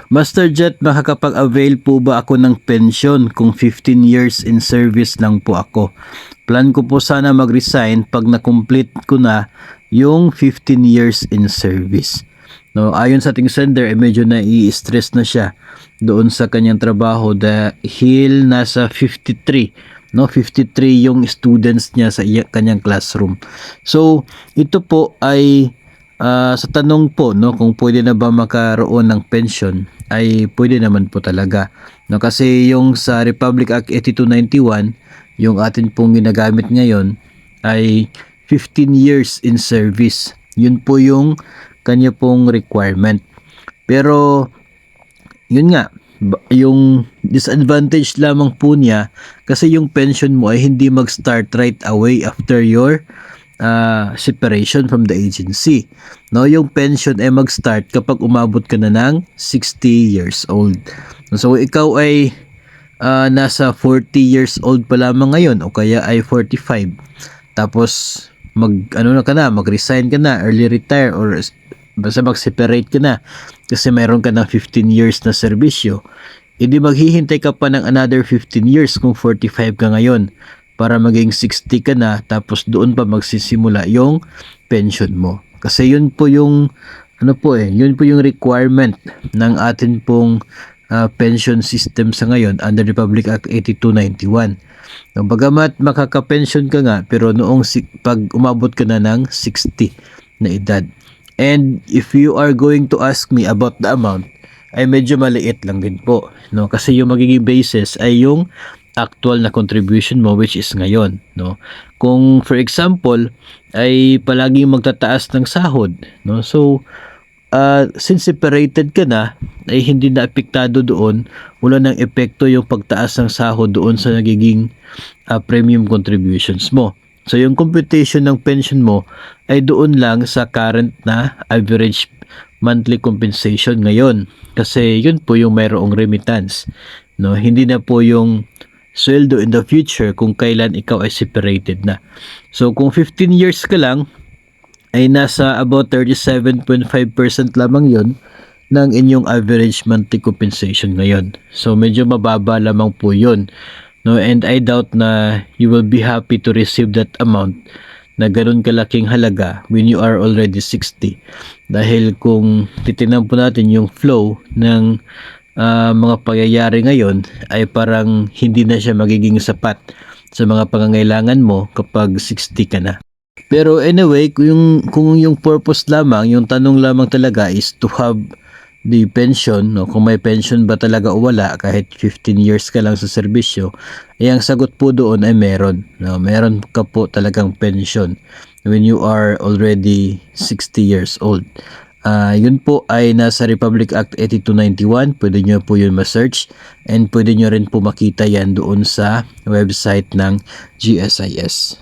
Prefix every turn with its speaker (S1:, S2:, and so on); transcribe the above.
S1: Master Jet, makakapag-avail po ba ako ng pension kung 15 years in service lang po ako? Plan ko po sana mag-resign pag na-complete ko na yung 15 years in service. No, ayon sa ating sender, medyo nai-stress na siya doon sa kanyang trabaho dahil nasa 53, no, 53 yung students niya sa kanyang classroom. So, ito po ay sa tanong po, no, kung pwede na ba makaroon ng pension, ay pwede naman po talaga, no, kasi yung sa Republic Act 8291, yung atin pong ginagamit ngayon ay 15 years in service. Yun po yung kanya pong requirement. Pero yun nga, yung disadvantage lamang po niya kasi yung pension mo ay hindi mag-start right away after your separation from the agency. No, yung pension ay mag-start kapag umabot ka na ng 60 years old. So ikaw ay nasa 40 years old pa lamang ngayon o kaya ay 45. Tapos mag-resign ka na, early retire or basta mag-separate ka na kasi meron ka ng 15 years na serbisyo. Hindi maghihintay ka pa ng another 15 years kung 45 ka ngayon para maging 60 ka na, tapos doon pa magsisimula yung pension mo. Kasi yun po yung yun po yung requirement ng atin pong pension system sa ngayon under Republic Act 8291. No, bagamat makaka-pension ka nga, pero noong pag umabot ka na ng 60 na edad. And if you are going to ask me about the amount, ay medyo maliit lang din po, no? Kasi yung magiging basis ay yung actual na contribution mo, which is ngayon, no? Kung for example ay palaging magtataas ng sahod, no? So since separated ka na, ay hindi na apektado doon, wala nang epekto yung pagtaas ng sahod doon sa nagiging premium contributions mo. So yung computation ng pension mo ay doon lang sa current na average monthly compensation ngayon, kasi yun po yung mayroong remittance, no? Hindi na po yung sweldo in the future kung kailan ikaw ay separated na. So kung 15 years ka lang, ay nasa about 37.5% lamang yon ng inyong average monthly compensation ngayon. So medyo mababa lamang po yun, no? And I doubt na you will be happy to receive that amount na ganun kalaking halaga when you are already 60. Dahil kung titingnan po natin yung flow ng mga pangyayari ngayon, ay parang hindi na siya magiging sapat sa mga pangangailangan mo kapag 60 ka na. Pero anyway, kung yung purpose lamang, yung tanong lamang talaga is to have the pension, no? Kung may pension ba talaga o wala kahit 15 years ka lang sa serbisyo, ay ang sagot po doon ay meron, no? Meron ka po talagang pension when you are already 60 years old. Yun po ay nasa Republic Act 8291. Pwede nyo po yun ma-search, and pwede nyo rin po makita yan doon sa website ng GSIS.